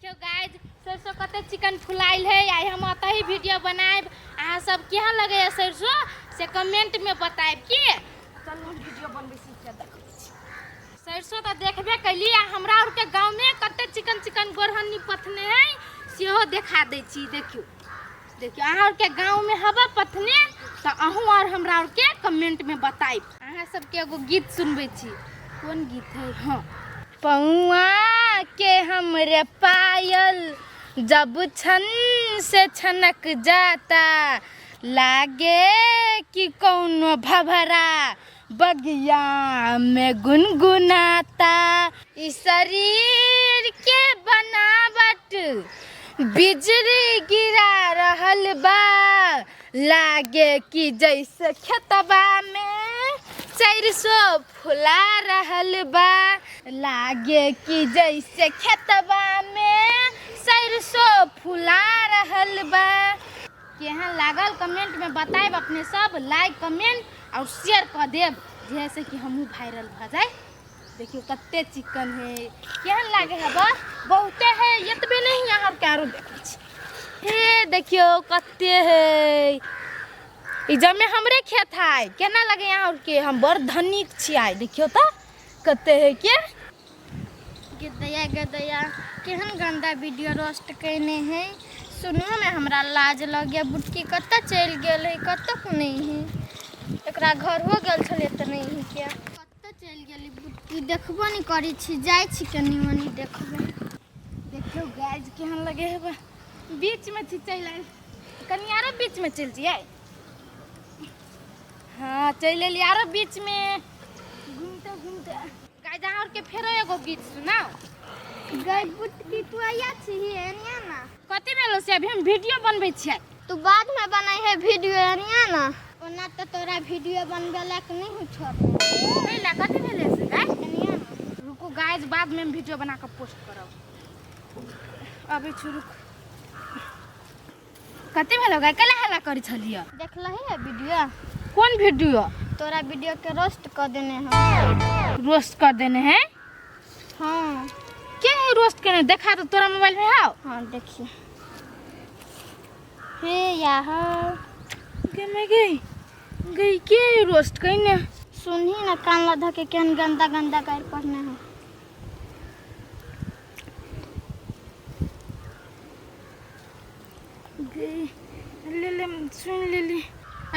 देखियो गाइज सरसों कते चिकन फुलाइल है आई हम अत ही वीडियो बनाएब। अहाँ सब केहन लगे सरसों से कमेंट में बताएब की। चलो वीडियो बनबे सीख देखै छी। सरसों तो देखबे कैली हमरा और के गांव में कते चिकन गोरहनी पथने है सेहो देखा दै छी। देखियो देखियो अहाँ और के गांव में हवा पथने तो अहूँ और हमरा और के कमेंट में बताइब। अहाँ सबके एगो गीत सुनबे छी। कौन गीत है? हाँ, पौआ के हमरे पायल जब छन से छनक जाता लागे कि कौनो भभरा बगिया में गुनगुनाता। इस शरीर के बनावट बिजली गिरा रहल बा लागे कि जैसे खेतबा में सरसों फुला रहल बा लागे कि जैसे खेतबा में सरसों फुला रहल बा। केहन लागल कमेंट में बताएब। अपने सब लाइक कमेंट और शेयर कर देब जैसे कि हमहू वायरल भ जाए। देखियो कते चिकन है केहन लागे है बा बहुते है एतबे नहीं यहाँ के आरो देखै छी। हे देखियो कते है ई जमे हमरे खेत है केना लगे यहाँ के हम बड़ धनिक छियै। देखियो त कते है के गदया केहन गंदा वीडियो रोस्ट करने है। सुनो में हमरा लाज लगे बुटकी कत्ता चल गेल है कतक नहीं है एकरा घर हो गेल छले त नहीं है के कत्ता चल गेली बुटकी देखबो नहीं करी छी जाय छी कनी मनी देखबो। देखियो गाइज केहन लगे है बीच में छी चल आइल कनी आरो बीच में चल जियै। हाँ चल एली आरो बीच में घूमते घूमते। गाइज और के फेरो एगो गीत सुनाओ। गाय बुटकी तू आया छी एनिया ना कथि भेलो से अभी हम वीडियो बनबै छियै। तू बाद में बनाई है वीडियो एनिया ना ओना तो तोरा वीडियो बनबे लायक नहीं हो छोड़ पहला कथि भेले से गाय एनिया ना। रुको गाइज बाद में हम वीडियो बना के पोस्ट करब। अभी शुरू कथि भेलो गाय कला हला करी छलिए देखलही है वीडियो। कौन वीडियो? तोरा वीडियो के रोस्ट कर देने हैं। रोस्ट कर देने हैं? हाँ क्या है रोस्ट करने देखा तो तोरा मोबाइल में है। हाँ देखिए हे यार के मैं गई के रोस्ट करने सुनही ना कान लधा के केहन गंदा गंदा गाय पढ़ने हैं। ले सुन ले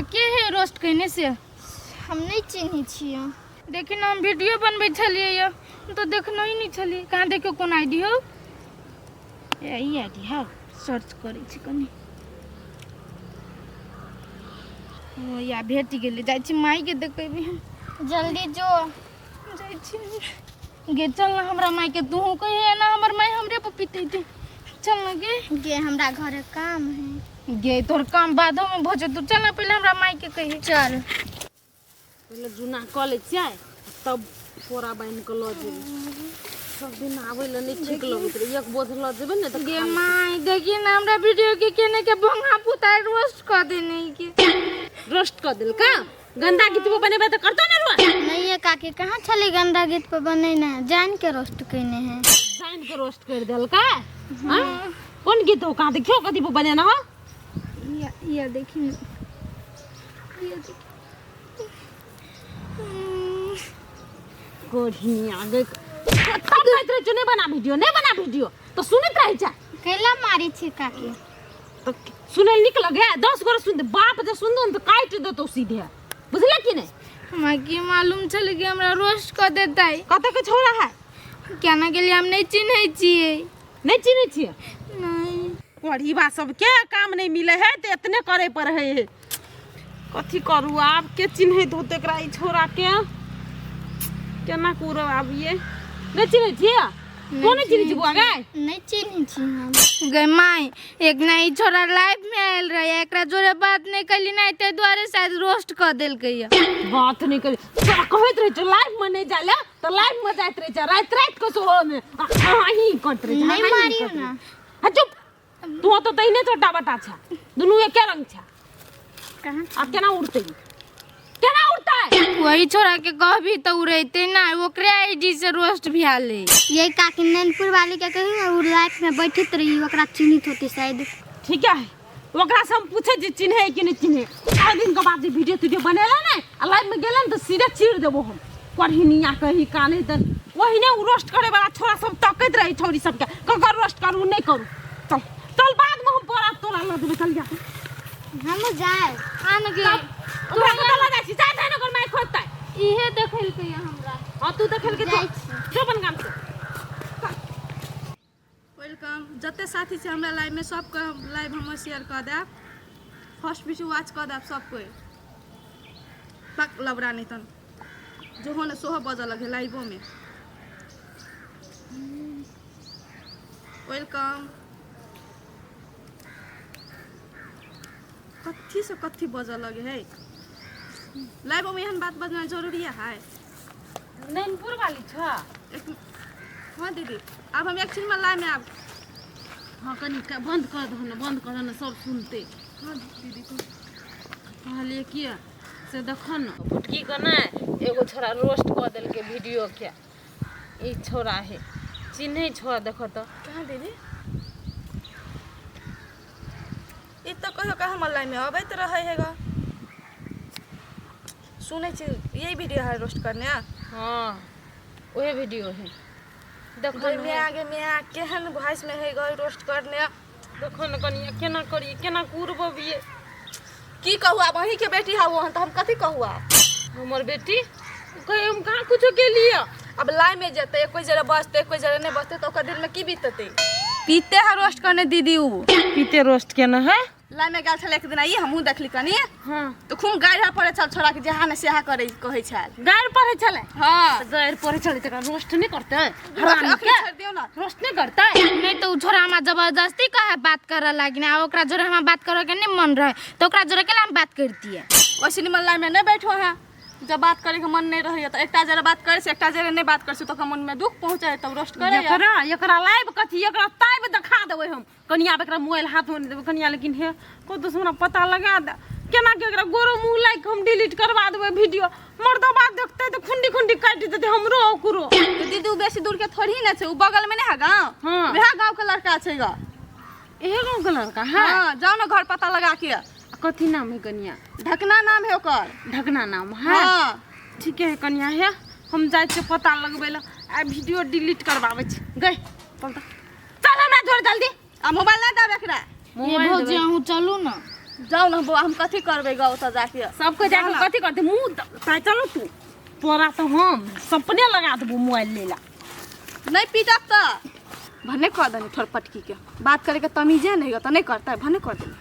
के है रोस्ट करने से हम नहीं चिन्ही छियै। देखी ना हम वीडियो बनबै छलिए तो देखना ही नहीं छलिए। कहाँ देखियो कौन आईडी हो यही आईडी है सर्च करै छी कनी। ओ या भेट गेले जाय छी माई के देखबे जल्दी जो जाय छी गे चल ना हमरा माई के तू कहे ना हमर माई हमरे पर पिटैते चल ना गे हमरा घरे काम है। गे तोर काम बादो में भजे तू चल ना पहले हमरा माई के कहे चल पहले जुना क ले छियै तब पोरा बाइन के ल जेबे सब दिन आबै ल नहीं ठीक लगत रे एक बोझ ल जेबे ने त गे माई देखी ना हमरा वीडियो के केने के भंगा पुताई रोस्ट क देने के रोस्ट क देल का गंदा गीत पे बनेबे त करतो ना रुआ नहीं है काकी कहां चली गंदा गीत पे बनेना जान के रोस्ट कइने है जान के रोस्ट कर देल का। हां कौन गीत हो कहां देखियो कथि पे बनेना हो ये देखी ये देखी कोढ़िया देख तब नहीं रे नहीं बना वीडियो तो सुनत रही छ कैला मारी छी काकी तो सुने निक लगे 10 गोर सुन बाप जे सुन दो तो काट दो तो सीधे बुझले कि नहीं। हमरा की मालूम चल कि हमरा रोस्ट कर देता है कत के छोरा है केना के लिए हम नहीं चिन्है छियै। नहीं चिन्है छियै नहीं पढ़ी बा सब के काम नहीं मिले है तो इतने करे पर है कथि करू आप के चिन्है तो तेकरा ई छोरा के केना करू अब ये नहीं चिन्है छियै कौन चिन्है छी बुआ गाय नहीं चिन्है छी हम गय माई एक नहीं छोरा लाइव में आयल रहे एकरा जोरे बात नहीं कली नहीं ते द्वारे शायद रोस्ट कर देल गय बात नहीं कली तोरा कहत रहे छ लाइव में नहीं जाले तो लाइव में जात रहे छ रात रात को सो में ही करत रहे नहीं मारियो ना आ चुप तू तो तइने छोटा बटा छ दुनु एके रंग छ कहां अब केना उड़ते केना उड़तै? वही छोरा के कहबी तो उड़ते ना, ओकरे आईडी से रोस्ट भी आले। ये काकी नैनपुर वाली के कही ना, वो लाइफ में बैठत रही, ओकरा चिन्हित होती शायद। ठीक है, ओकरा से हम पूछे जे चिन्हे कि नहीं चिन्हे। आठ दिन के बाद जे वीडियो बनेला ना, लाइव में गेलन तो सीधे चीर देबो हम। पढ़िनिया कही काने त वही ने रोस्ट करे वाला छोरा सब तकैत रही छोरी सब के, ककर रोस्ट करू नहीं करू। चल चल बाद में हम पड़ा तोरा ल देबे, चल जा हम जाए आन गे तोरा पता लगा छी जाय जाय नगर माय खोदतै। इहे देखल के हमरा। हां तू देखल के जो बन काम से। वेलकम जते साथी से हमरा लाइव में सब के लाइव हम शेयर कर देब, फर्स्ट वीडियो वॉच कर देब सब कोई। पक लबरा नहीं तन जो होने सोह बजा लगे लाइवो में। वेलकम। कथी से कथी बजा लगे है लाइव में, एहन बात बजना जरूरी है। नैनपुर वाली छ। हाँ दीदी अब हम एक चीज में लाइव में आब। हाँ कनी बंद कर दो ना सब सुनते। हाँ दीदी कहलिए किया से देखो न फुटकी को ना एगो छोरा रोस्ट कर देल के वीडियो के। ई छोरा है चिन्हे छोरा देखो तो कहाँ दीदी ई तो कहियो कहाँ हम लाइन में अबैत रहे हैगा, सुनै छी यही वीडियो है रोस्ट करने। हाँ वही वीडियो है देखो न। में आगे में आ केहन वॉइस में है गई रोस्ट करने। देखो न कनिया केना करी केना कुरबो भी की कहू अब वही के बेटी है वो, तो हम कथी कहू अब। हमर बेटी कहे हम कहाँ कुछो के लिए। अब लाइन में जते कोई जगह बसते कोई जगह नहीं बसते तो ओकर दिल में की बीतते। पीते है रोस्ट करने दीदी ऊ पीते रोस्ट केना है। लाइन में गेल छले एक दिन आई हमहू देखली कनी हाँ तो खूब गाढ़ा पड़े चल छोड़ा के जहाँ ने सेहा करे कहै छल। गायर पढ़े चले। हाँ गायर पढ़े चले तक रोस्ट नहीं करते अखनी छोड़ दियो ना। रोस्ट नहीं करता नहीं तो उ छोरा हमारा जबरदस्ती कहे बात करे लागी ना, ओकरा जोरे हमारा बात करे के नहीं मन रहे तो ओकरा जोरे के हम बात करती है। वैसे निमन लाइन में नहीं बैठो है, जब बात करे के मन नहीं रही तो एकटा जरा बात करे से एकटा जरा नहीं बात करे से तो मन में दुख पहुंचे तब रोस्ट करे। एकरा लाइव कथी एकरा ताइब दिखा देबै हम। कनिया एकरा मोबाइल हाथ में देबै कनिया, लेकिन हे को तो हमरा पता लगा दे केना के एकरा गोरो मुंह लाइक हम डिलीट करवा देबै वीडियो। मर्द बात देखते तो खुंडी खुंडी काट देते हमरो ओकरो। तो दीदी उ बेसी दूर के थोड़ी ना छै, उ बगल में नहीं है गांव। हाँ वह गांव के लड़का छै गा। एहे गांव के लड़का है। हां जाओ ना घर पता लगा के। कथी नाम है कनिया? ढकना नाम है ओकर। ढकना नाम है। हां ठीक है कनिया है, हम जाय छै पता लगबै ला आ वीडियो डिलीट करवाबै छै। गई चल चल हमरा जोर जल्दी। आ मोबाइल नहीं देब एकरा। ये भौजी अहू चलू ना। जाओ ना बो हम कथी करबै गांव त जाके। सबको जाके कथी करते मुंह ताय चलो तू तोरा तो हम सपने लगा देबो मोबाइल लेला। नहीं पीटब त भन्ने कर दनी थोड़ पटकी के। बात करे के तमीजे नहीं हो त नहीं करता है भन्ने कर दनी।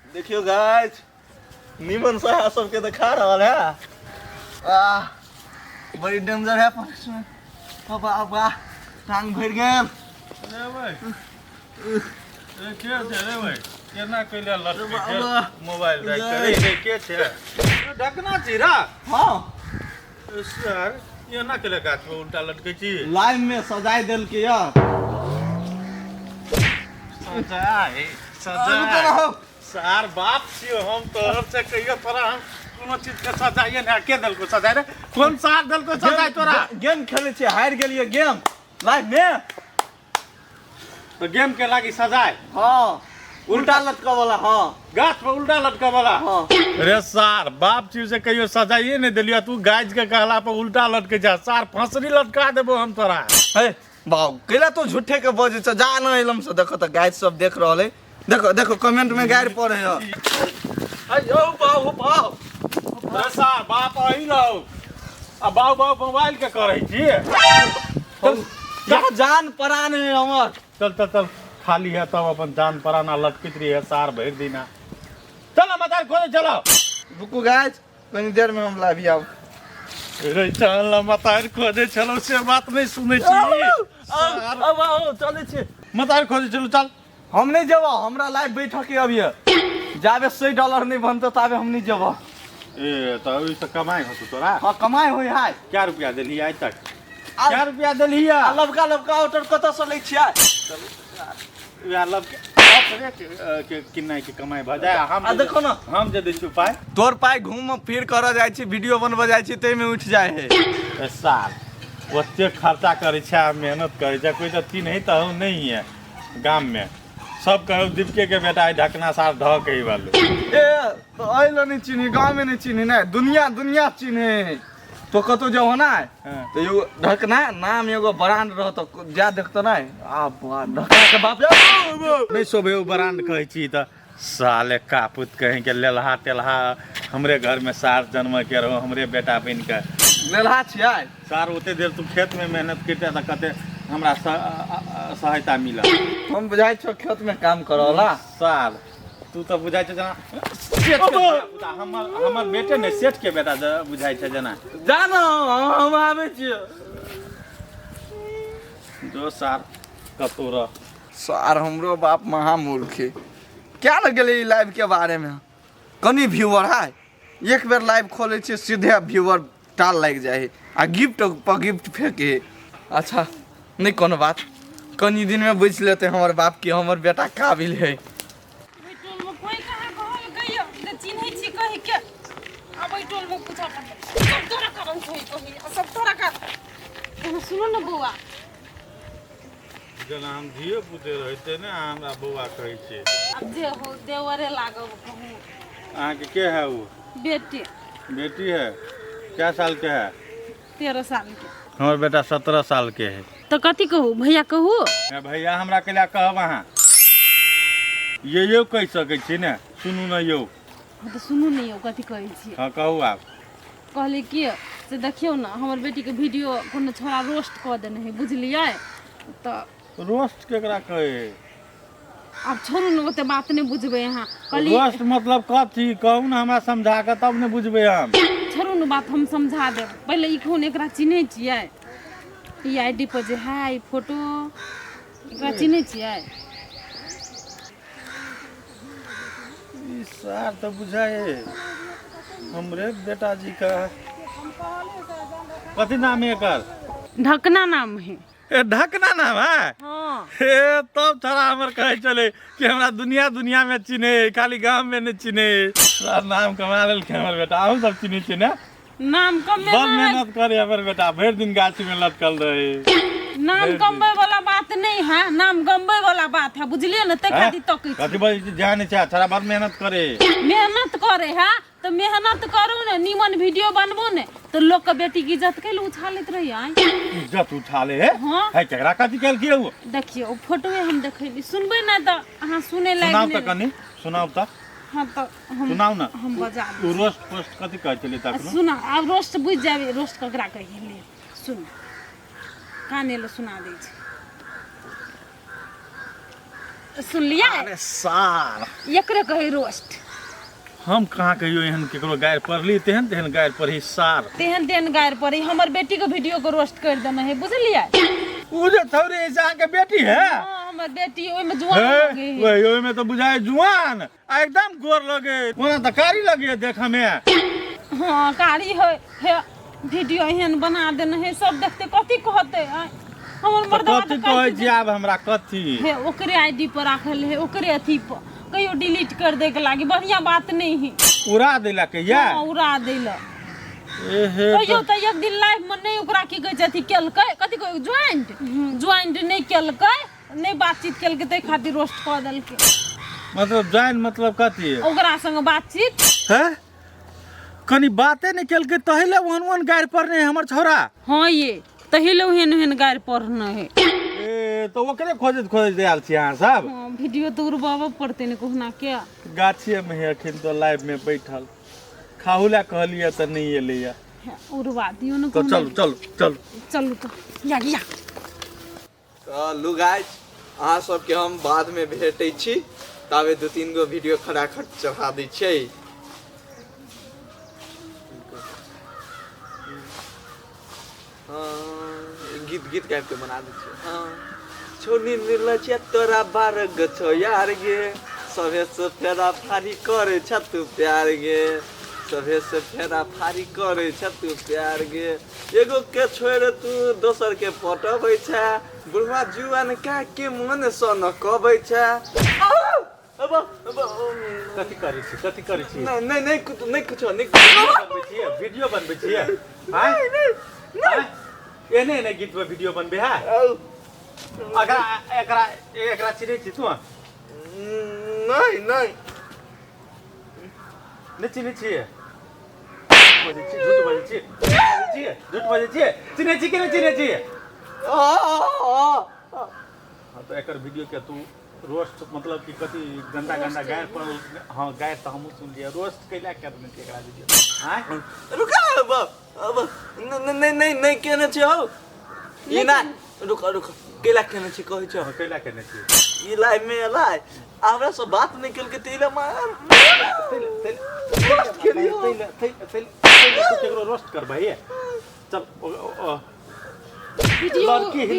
देखियो गाइस निमन सा सबके दिखा रहल है। बड़ी डेंजर है पनिशमेंट। बाबा बाबा टांग भर गेल। रे भाई ए के छे रे भाई केना कइले लटके के मोबाइल रख करे रे के छे ढकना छी रा। हां सर ये ना केले गाछ पे उल्टा लटके छी लाइन में सजाय देल के या सजाए सजाए सर बाप छियो हम तोहर से कहियो तोरा हम कोनो चीज के सजाइए ना के देल को सजाए रे कौन सार देल को सजाए तोरा गेम खेले छे हार गेलिए गेम लाइव में तो गेम के लागी सजाए। हां उल्टा लटका वाला। हां गाछ पे उल्टा लटका वाला। हां रे सार बाप छी से कहियो सजाइए नहीं देलिया तू गाछ के कहला पे उल्टा लटके जा सार फंसरी लटका देबो हम तोरा। हे बाऊ केला तो झूठे के बजे छ जा न इलम से देखो त गाइस सब देख रहल है। देखो देखो कमेंट में गाइड पड़े है। अयो बाऊ बाऊ रे सार बाप आही लो आ बाऊ बाऊ मोबाइल के करे छी क्या जान परान है हमर। चल चल चल खाली है तब अपन जान पराना लटकित रही है सार भर दिना। चलो मतार खोले चलो रुको गाइस कनी देर में हम लाइव आब। रे चल मतार खोजे चलो से बात नहीं सुने छी। अब आओ चले छे मतार खोजे चलो चल। हम नहीं जब हमरा लाइव बैठक के अभी जाबे $100 नहीं बनतो ताबे हम नहीं जब। ए तो ई से कमाई होतो तोरा। हां कमाई होय हाय। क्या रुपया देली आज तक? क्या रुपया देली है? लबका लबका ऑर्डर कत से ले छिया? या लब ओकरे के किन्नाइ के कमाई भ जाय हम आ देखो ना हम जे दै छी पाइ तोर पाइ घूम फिर कर जाइ छी वीडियो बनबऽ जाइ छी तै में उठ जाय है ए साल ओते खर्चा करै छै मेहनत करै छै कोई तऽ चिन्ह तऽ हम नहीं है गाम में सब कहू दीपके के बेटा ढकना सार ढ कही वाले ए तो आइलो नहीं चिन्ही गाँव में नहीं चिन्ही ना दुनिया दुनिया चिन्हे तो कतो जो होना है हाँ। तो एगो ढकना नाम एगो ब्रांड रह तो जा देखतो ना आ ढकना के बाप नहीं सोबे ब्रांड कहै छी तऽ साले कापुत कहीं के लेलहा तेलहा हमरे घर में सार जन्म के रहो हमरे बेटा बन के लेलहा छियै सार ओते देर तू खेत में मेहनत करते तऽ कते हमरा सहायता मिला हम बुझाइ छौ खेत में काम करला साल तू तऽ बुझाइ छै जना सेठ के बेटा, हमर बेटे ने सेठ के बेटा बुझाइ छै जना जानो हम आबै छियै जो सार कतौ रह सार हमरो बाप महामूर्ख है क्या लग गेलै ई लाइव के बारे में कनी व्यूअर है एक बेर लाइव खोले छियै सीधे व्यूअर टाल लग जाए है आ गिफ्ट पर गिफ्ट फेंके है अच्छा नहीं कोनो बात कनी दिन में बुझ लेते हमर बाप की हमर बेटा काबिल है ओइ टोल में कोई कहाँ कहल गइयो जे चिन्है छी कहि के अब ओइ टोल में पूछा कर सब तोरा करन छै कहि सब तोरा कर सुनो न बौआ जेना हम धिये पुते रहते ने हमरा बौआ कहै छै अब जे हो देवरे लागब कहूँ अहाँके के है वो बेटी बेटी है क्या साल के है 13 साल के हमर बेटा 17 साल के है तो कथी कहू भैया कहू ए भैया हमरा के लिए कहब अहाँ यो कहि सकै छी ने सुनू ने यौ तो सुनू नहीं हो कथी कहै छी हाँ कहू आप कहली कि से देखियो ना हमर बेटी के वीडियो कोनो छोड़ा रोस्ट कऽ देने है बुझलियै तो रोस्ट केकरा कहे अब छोड़ू ना ओते बात नहीं बुझबै अहाँ कहली रोस्ट मतलब कथी कहू ने हमरा समझा के तब ने बुझबै हम छोड़ू ना बात हम समझा देब पहले ई कोन एकरा चिन्है छियै ई आईडी पर जे है ई फोटो एकरा चिन्है छियै ई सार तो बुझाए हमरे बेटा जी का कथी नाम है एकर ढकना नाम है ए ढकना नाम है हाँ हे तब थोड़ा हमर कहे चले कि हमरा दुनिया दुनिया में चिन्हे खाली गांव में नहीं चिन्हे सार नाम कमा लेल के हमर बेटा अहूँ सब चिन्हे छी ने नाम कमे बहुत मेहनत करे हमर बेटा भरि दिन गाछी में लटकल रहे नाम गमबै वाला बात नहीं है नाम गमबै वाला बात है बुझलिए ना ते हैं? खातिर तकै छी कथी बोल ध्यान छै थोड़ा बहुत मेहनत करे मेहनत करे है तो मेहनत करू ने निमन वीडियो बनबो ने तो लोग के बेटी की इज्जत कैले उछालत रही आई इज्जत उठा ले है हाँ। है केकरा कथी कल किए वो देखियो ओ फोटोए हम देखैली सुनबै ना तो अहाँ सुने लायक सुनाओ नहीं त कनी सुनाओ त हाँ तो हम सुनाओ ना हम बजा तू रोस्ट पोस्ट कथी कहै छली तक सुना अब रोस्ट बुझ जाबे रोस्ट ककरा कहिए सुन काने ले सुना दै छी सुन लिया अरे सार एकरे कहे रोस्ट हम कहाँ कहियो एहन केकरो गायर पढ़ली तेहन तेहन गायर पढ़ी सार तेहन तेहन गायर पड़ी हमर बेटी के वीडियो को रोस्ट कर देना है बुझलिए उ जे थौरे ऐसा के बेटी है हाँ हमर बेटी ओइ में जुआन लगे है। वही ओइ में तो बुझाए जुआन आ एकदम गोर लगे ओना त कारी लगे देख में हाँ कारी है वीडियो एहन बना देना है सब देखते कथी कहते हैं हमर मर्दवा कथी कहै छी आब हमरा कथी है ओकरे आईडी पर राखल है ओकरे अथी पर कहियो डिलीट कर दे के लागी बढ़िया बात नहीं है उड़ा देला के या हाँ, उड़ा देला एहे कहियो तो एक दिन लाइव में नहीं ओकरा की कहै छै अथी केलकै कथी कहै ज्वाइंट नहीं केलकै नहीं बातचीत केलकै तै खातिर रोस्ट कऽ देलकै मतलब जाइन मतलब कथी ओकरा संग बातचीत है कनी बाते नहीं केलकै तहिले वन वन गायर पढ़ने हमर छोरा हाँ ये तहिले ओहन ओहन गायर पढ़ना है ए तो ओकरे खोजत खोजत आयल छी अहाँ सब हाँ वीडियो तो उड़बाबऽ पड़ते ने कहना क्या गाछिए में है अखन तो लाइव में बैठल खाहुला कहलिए तो नहीं एलैया उड़वा दियो ना तो कहना। चलू चलू चलू चलू तो या लू गाइस अहाँ सबके हम बाद में भेटै छी ताबे 2-3 गो वीडियो खटाखट चढ़ा दै छियै गीत गीत गाबि के बना दै छियै छोनी निर्लज्या तोरा बारग छौ यार गे सभे से फेरा फारी करे छ तू प्यार गे सभे से फेरा फारी करे छ तू प्यार गे एगो के छोड़ तू दोसर के पटबै छ बुढ़वा जुआन का के मन सन कबै छ कथी करै छी कथी करै छी नहीं कुछ नहीं बनबै छियै वीडियो बनबै छियै हां एने गीत पे वीडियो बनबे है अगर एकरा चिन्है छी तू नहीं नहीं चिन्है छियै झूठ बजै छियै चिन्है छी कि नहीं चिन्है छियै हाँ तो एकर वीडियो के तू रोस्ट मतलब कि कथी गंदा गायर पर हाँ गायर तो हमहूँ सुन लिया रोस्ट कैला करने के एकरा वीडियो हाँ रुका अब नहीं कहने छी हो ये ना रुका केला कहने छी कहै छ कैला करने छी ये लाइव में अलाय हमरा से बात निकल के तेला मार केकरो रोस्ट कर भाई चल लड़की है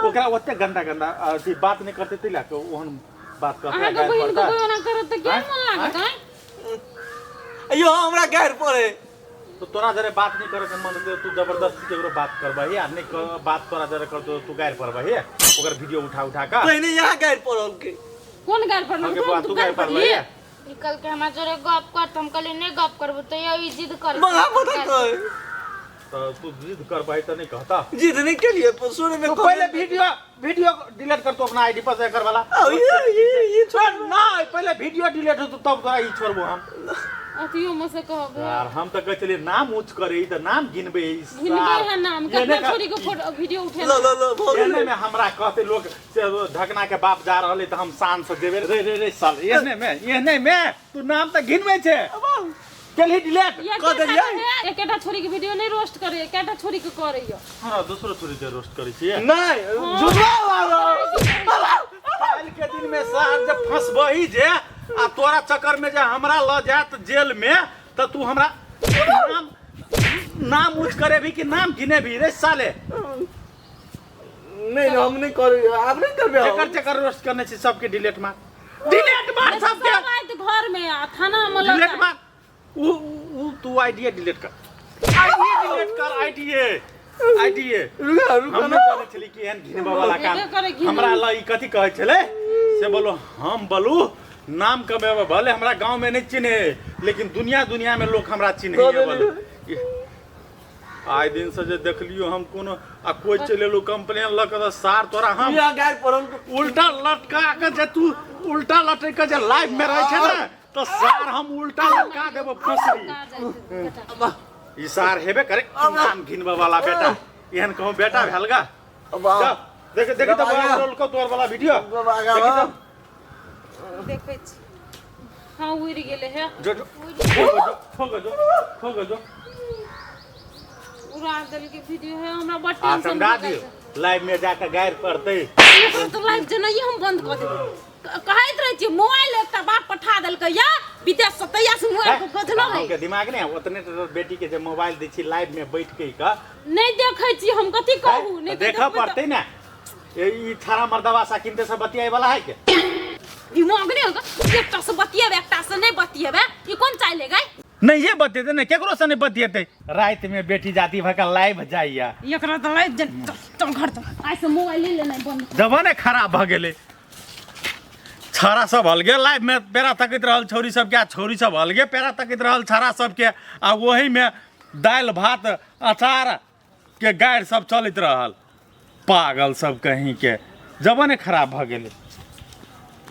ओकरा ओते गंदा अथी बात नहीं करते तिला के ओहन बात करते अहाँ के बहिन को कोना करत त के मन लागत है अयो हमरा गायर पड़े तो तोरा जरे बात नहीं करे के मन दे तू जबरदस्ती केकरो बात करबही आ नहीं बात तोरा जरे कर तो तू गायर पड़बही ओकर वीडियो उठा का पहले यहाँ गायर पड़ल के कोन गायर पर हमके बात तू गायर पड़बही निकल के हमरा जरे गप कर हम कहली नहीं गप करबो तो ये जिद कर मगा पता तो तो तू जिद कर भाई तो नहीं कहता जिद नहीं के लिए सुने में पहले वीडियो डिलीट कर तो अपना आईडी पर से कर वाला ये छोड़ ना पहले वीडियो डिलीट हो तो तब तोरा ई छोड़बो हम अथियो में से कहबे यार हम तो कहै चलिए नाम ऊंच करे त नाम गिनबे गिनबे है नाम कितना छोरी के फोटो वीडियो उठे लो एने में हमरा कहते लोग से ढकना के बाप जा रहले त हम शान से देबे रे साल एने में तू नाम त गिनबे छे चल ही डिलीट कर दे एकेटा छोरी के वीडियो नहीं रोस्ट करे एकेटा छोरी के करैयो हमरा दूसरो छोरी के रोस्ट करे छिए नहीं झुठा वाला काल के दिन में सार जब फंसबही जे आ तोरा चक्कर में जे हमरा ल जात जेल में त तू हमरा नाम ऊंच करे भी कि नाम गिने भी रे साले नहीं हम नहीं कर आप नहीं करबे चक्कर रोस्ट करने छी सबके डिलीट मार सबके घर में थाना में डिलीट मार तू आईडी डिलीट कर आईडी हम जाने छली कि एहन घिनबा वाला काम हमरा ल ई कथि कहै छले से बोलो हम बोलू नाम कमेबे भले हमरा गांव में नहीं चिन्हे लेकिन दुनिया में लोग हमरा चिन्हे बोलो आइ दिन से जे देखलियो हम कोनो आ कोई चलेलो कंप्लेन ल के सार तोरा हम या गायर परम उल्टा लटका के जे तू उल्टा लटक के जे लाइव में रहै छै ना तो सार हम उल्टा लटका देबो फसरी ई सार हेबे करे नाम घिनबा वाला बेटा एहन कहूं बेटा भेलगा देख तो रोल को तोर वाला वीडियो देखै छी हां उड़ गेले है जो ठोक जो उड़ा देल के वीडियो है हमरा बड़ आ समझा दियो लाइव में जाकर गायर पड़ते तो लाइव जनई हम बंद कर देबो कहैत रहे छी मोबाइल एकटा बाप पठा देल के या विदेश से तैया से मोबाइल को कथनो है के दिमाग ने ओतने तो बेटी के जे मोबाइल दै छी लाइव में बैठ के का नहीं देखै छी हम कथि कहू नहीं देखा पड़ते ना ई थारा मर्दवा सा किनते से बतियाई वाला है के दिमाग नहीं होगा एकटा से बतियाबे एकटा से नहीं बतियाबे ई कोन चालेगा नहीं ये बतेते ना केकरो से नहीं बतियते रात में बेटी जाती भका लाइव जाइया एकरा त लाइव चल घर त आइ से मोबाइल ले लेना बंद जमाने खराब भ गेले छारा सब हलगे लाइव में पेरा तकैत रहल छौरी सब के छौरी सब हलगे पेरा तकैत रहल छारा सब के आ वही में दाल भात अचार के गायर सब चलत रहल पागल सब कहीं के जमाने खराब भ गेले